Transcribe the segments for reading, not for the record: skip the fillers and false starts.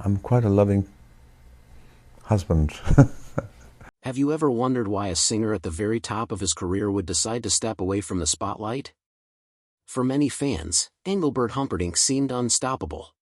I'm quite a loving husband. Have you ever wondered why a singer at the very top of his career would decide to step away from the spotlight? For many fans, Engelbert Humperdinck seemed unstoppable.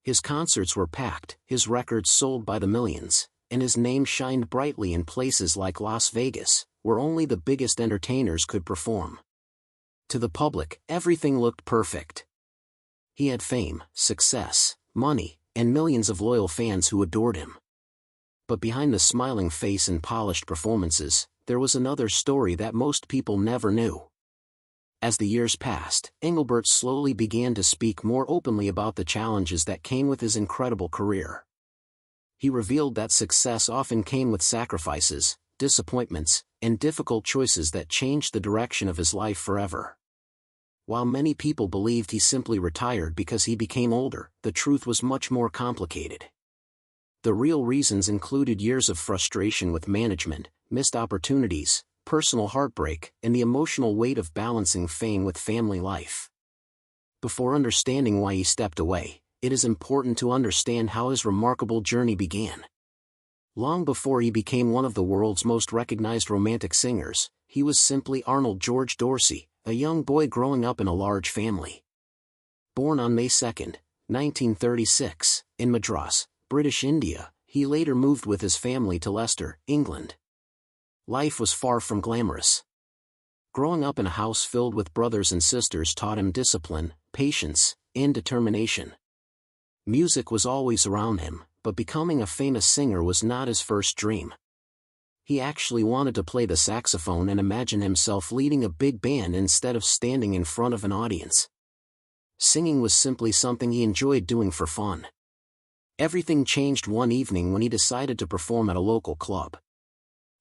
His concerts were packed, his records sold by the millions, and his name shined brightly in places like Las Vegas, where only the biggest entertainers could perform. To the public, everything looked perfect. He had fame, success, money, and millions of loyal fans who adored him. But behind the smiling face and polished performances, there was another story that most people never knew. As the years passed, Engelbert slowly began to speak more openly about the challenges that came with his incredible career. He revealed that success often came with sacrifices, disappointments, and difficult choices that changed the direction of his life forever. While many people believed he simply retired because he became older, the truth was much more complicated. The real reasons included years of frustration with management, missed opportunities, personal heartbreak, and the emotional weight of balancing fame with family life. Before understanding why he stepped away, it is important to understand how his remarkable journey began. Long before he became one of the world's most recognized romantic singers, he was simply Arnold George Dorsey, a young boy growing up in a large family. Born on May 2, 1936, in Madras, British India, he later moved with his family to Leicester, England. Life was far from glamorous. Growing up in a house filled with brothers and sisters taught him discipline, patience, and determination. Music was always around him, but becoming a famous singer was not his first dream. He actually wanted to play the saxophone and imagine himself leading a big band instead of standing in front of an audience. Singing was simply something he enjoyed doing for fun. Everything changed one evening when he decided to perform at a local club.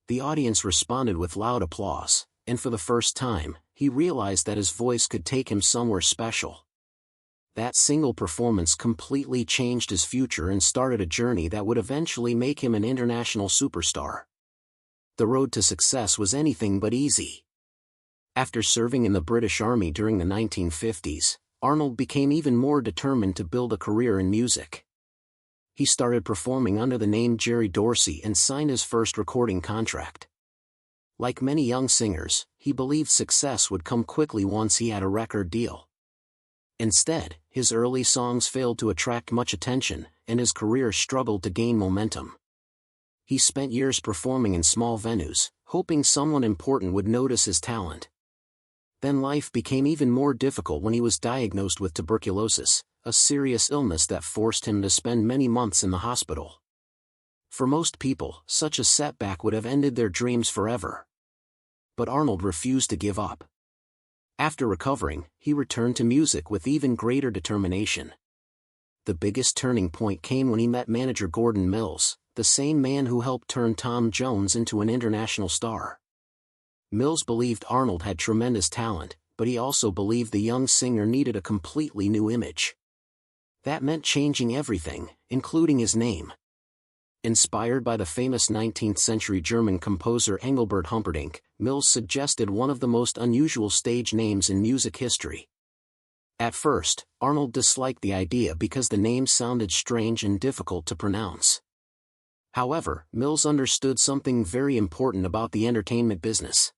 The audience responded with loud applause, and for the first time, he realized that his voice could take him somewhere special. That single performance completely changed his future and started a journey that would eventually make him an international superstar. The road to success was anything but easy. After serving in the British Army during the 1950s, Arnold became even more determined to build a career in music. He started performing under the name Jerry Dorsey and signed his first recording contract. Like many young singers, he believed success would come quickly once he had a record deal. Instead, his early songs failed to attract much attention, and his career struggled to gain momentum. He spent years performing in small venues, hoping someone important would notice his talent. Then life became even more difficult when he was diagnosed with tuberculosis, a serious illness that forced him to spend many months in the hospital. For most people, such a setback would have ended their dreams forever. But Arnold refused to give up. After recovering, he returned to music with even greater determination. The biggest turning point came when he met manager Gordon Mills, the same man who helped turn Tom Jones into an international star. Mills believed Arnold had tremendous talent, but he also believed the young singer needed a completely new image. That meant changing everything, including his name. Inspired by the famous 19th-century German composer Engelbert Humperdinck, Mills suggested one of the most unusual stage names in music history. At first, Arnold disliked the idea because the name sounded strange and difficult to pronounce. However, Mills understood something very important about the entertainment business.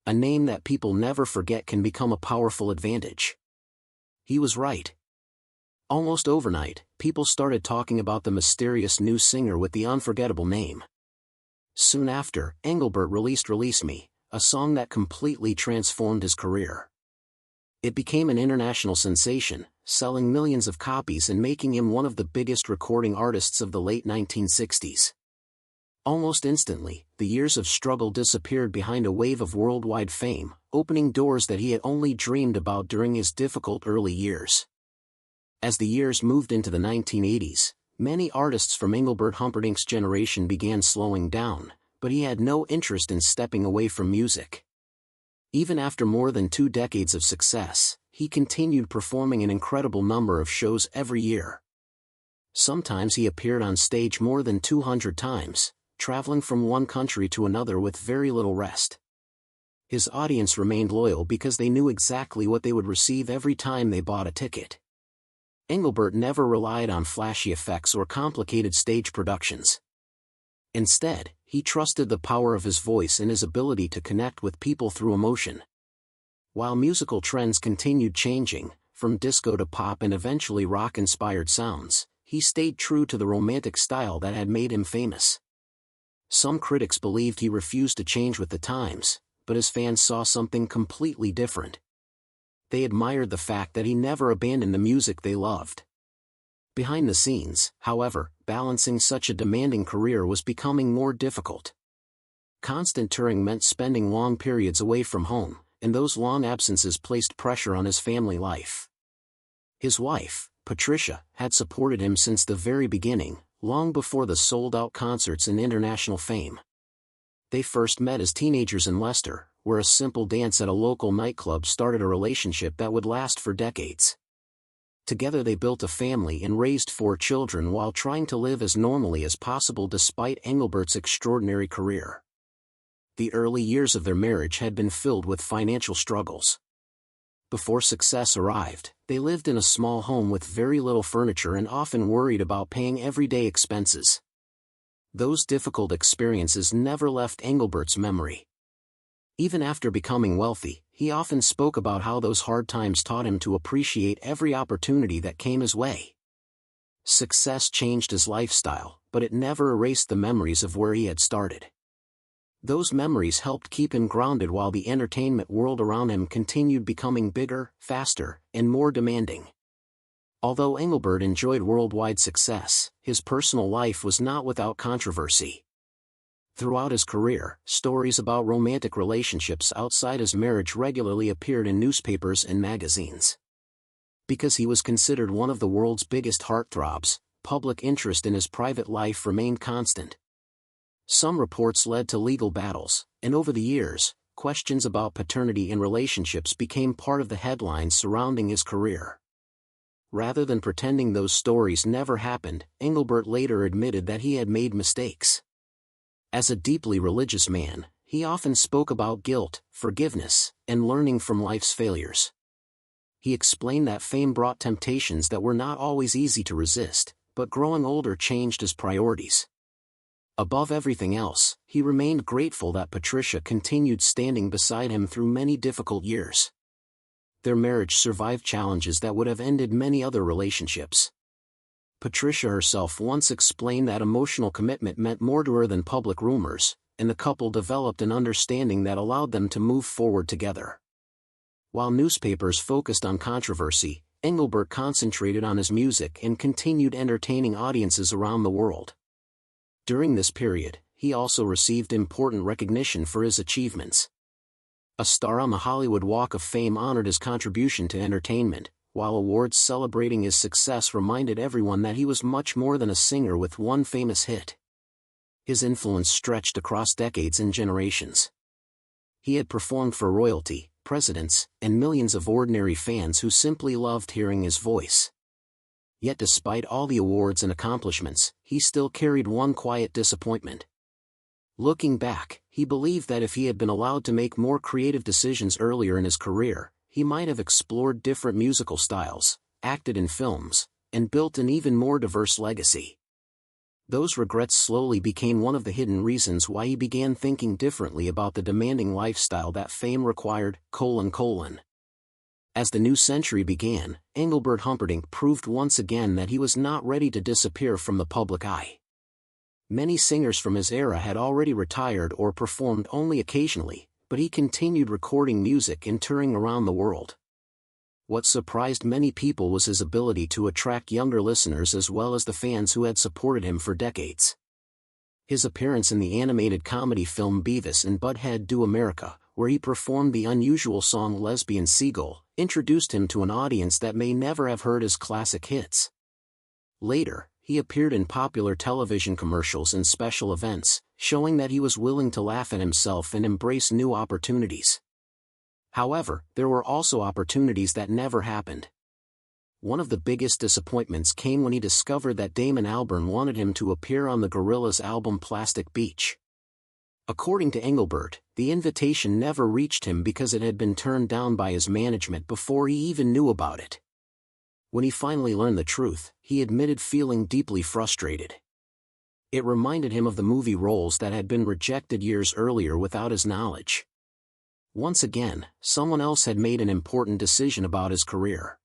A name that people never forget can become a powerful advantage. He was right. Almost overnight, people started talking about the mysterious new singer with the unforgettable name. Soon after, Engelbert released Release Me, a song that completely transformed his career. It became an international sensation, selling millions of copies and making him one of the biggest recording artists of the late 1960s. Almost instantly, the years of struggle disappeared behind a wave of worldwide fame, opening doors that he had only dreamed about during his difficult early years. As the years moved into the 1980s, many artists from Engelbert Humperdinck's generation began slowing down, but he had no interest in stepping away from music. Even after more than 2 decades of success, he continued performing an incredible number of shows every year. Sometimes he appeared on stage more than 200 times, traveling from one country to another with very little rest. His audience remained loyal because they knew exactly what they would receive every time they bought a ticket. Engelbert never relied on flashy effects or complicated stage productions. Instead, he trusted the power of his voice and his ability to connect with people through emotion. While musical trends continued changing, from disco to pop and eventually rock-inspired sounds, he stayed true to the romantic style that had made him famous. Some critics believed he refused to change with the times, but his fans saw something completely different. They admired the fact that he never abandoned the music they loved. Behind the scenes, however, balancing such a demanding career was becoming more difficult. Constant touring meant spending long periods away from home, and those long absences placed pressure on his family life. His wife, Patricia, had supported him since the very beginning, long before the sold-out concerts and international fame. They first met as teenagers in Leicester, where a simple dance at a local nightclub started a relationship that would last for decades. Together they built a family and raised 4 children while trying to live as normally as possible despite Engelbert's extraordinary career. The early years of their marriage had been filled with financial struggles. Before success arrived, they lived in a small home with very little furniture and often worried about paying everyday expenses. Those difficult experiences never left Engelbert's memory. Even after becoming wealthy, he often spoke about how those hard times taught him to appreciate every opportunity that came his way. Success changed his lifestyle, but it never erased the memories of where he had started. Those memories helped keep him grounded while the entertainment world around him continued becoming bigger, faster, and more demanding. Although Engelbert enjoyed worldwide success, his personal life was not without controversy. Throughout his career, stories about romantic relationships outside his marriage regularly appeared in newspapers and magazines. Because he was considered one of the world's biggest heartthrobs, public interest in his private life remained constant. Some reports led to legal battles, and over the years, questions about paternity and relationships became part of the headlines surrounding his career. Rather than pretending those stories never happened, Engelbert later admitted that he had made mistakes. As a deeply religious man, he often spoke about guilt, forgiveness, and learning from life's failures. He explained that fame brought temptations that were not always easy to resist, but growing older changed his priorities. Above everything else, he remained grateful that Patricia continued standing beside him through many difficult years. Their marriage survived challenges that would have ended many other relationships. Patricia herself once explained that emotional commitment meant more to her than public rumors, and the couple developed an understanding that allowed them to move forward together. While newspapers focused on controversy, Engelbert concentrated on his music and continued entertaining audiences around the world. During this period, he also received important recognition for his achievements. A star on the Hollywood Walk of Fame honored his contribution to entertainment, while awards celebrating his success reminded everyone that he was much more than a singer with one famous hit. His influence stretched across decades and generations. He had performed for royalty, presidents, and millions of ordinary fans who simply loved hearing his voice. Yet despite all the awards and accomplishments, he still carried one quiet disappointment. Looking back, he believed that if he had been allowed to make more creative decisions earlier in his career, he might have explored different musical styles, acted in films, and built an even more diverse legacy. Those regrets slowly became one of the hidden reasons why he began thinking differently about the demanding lifestyle that fame required. As the new century began, Engelbert Humperdinck proved once again that he was not ready to disappear from the public eye. Many singers from his era had already retired or performed only occasionally, but he continued recording music and touring around the world. What surprised many people was his ability to attract younger listeners as well as the fans who had supported him for decades. His appearance in the animated comedy film Beavis and Butt-Head Do America, where he performed the unusual song Lesbian Seagull, introduced him to an audience that may never have heard his classic hits. Later, he appeared in popular television commercials and special events, showing that he was willing to laugh at himself and embrace new opportunities. However, there were also opportunities that never happened. One of the biggest disappointments came when he discovered that Damon Albarn wanted him to appear on the Gorillaz album Plastic Beach. According to Engelbert, the invitation never reached him because it had been turned down by his management before he even knew about it. When he finally learned the truth, he admitted feeling deeply frustrated. It reminded him of the movie roles that had been rejected years earlier without his knowledge. Once again, someone else had made an important decision about his career.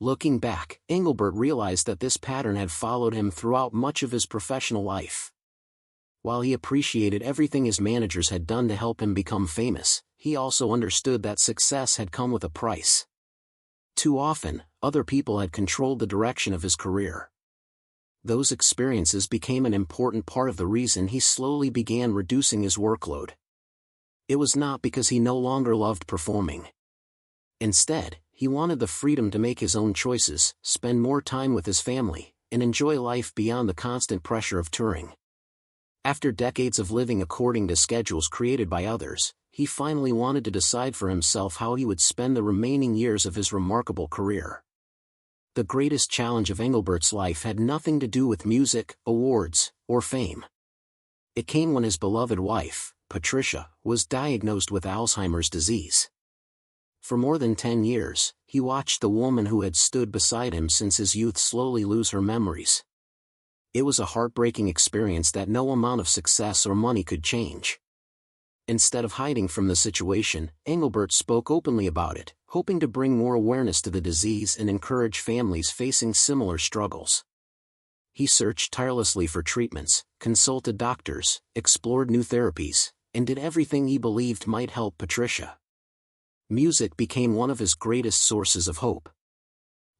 Looking back, Engelbert realized that this pattern had followed him throughout much of his professional life. While he appreciated everything his managers had done to help him become famous, he also understood that success had come with a price. Too often, other people had controlled the direction of his career. Those experiences became an important part of the reason he slowly began reducing his workload. It was not because he no longer loved performing. Instead, he wanted the freedom to make his own choices, spend more time with his family, and enjoy life beyond the constant pressure of touring. After decades of living according to schedules created by others, he finally wanted to decide for himself how he would spend the remaining years of his remarkable career. The greatest challenge of Engelbert's life had nothing to do with music, awards, or fame. It came when his beloved wife, Patricia, was diagnosed with Alzheimer's disease. For more than 10 years, he watched the woman who had stood beside him since his youth slowly lose her memories. It was a heartbreaking experience that no amount of success or money could change. Instead of hiding from the situation, Engelbert spoke openly about it, hoping to bring more awareness to the disease and encourage families facing similar struggles. He searched tirelessly for treatments, consulted doctors, explored new therapies, and did everything he believed might help Patricia. Music became one of his greatest sources of hope.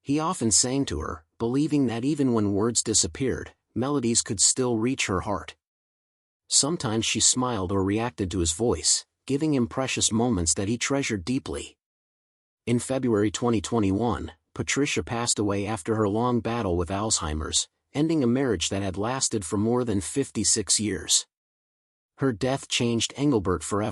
He often sang to her, believing that even when words disappeared, melodies could still reach her heart. Sometimes she smiled or reacted to his voice, giving him precious moments that he treasured deeply. In February 2021, Patricia passed away after her long battle with Alzheimer's, ending a marriage that had lasted for more than 56 years. Her death changed Engelbert forever.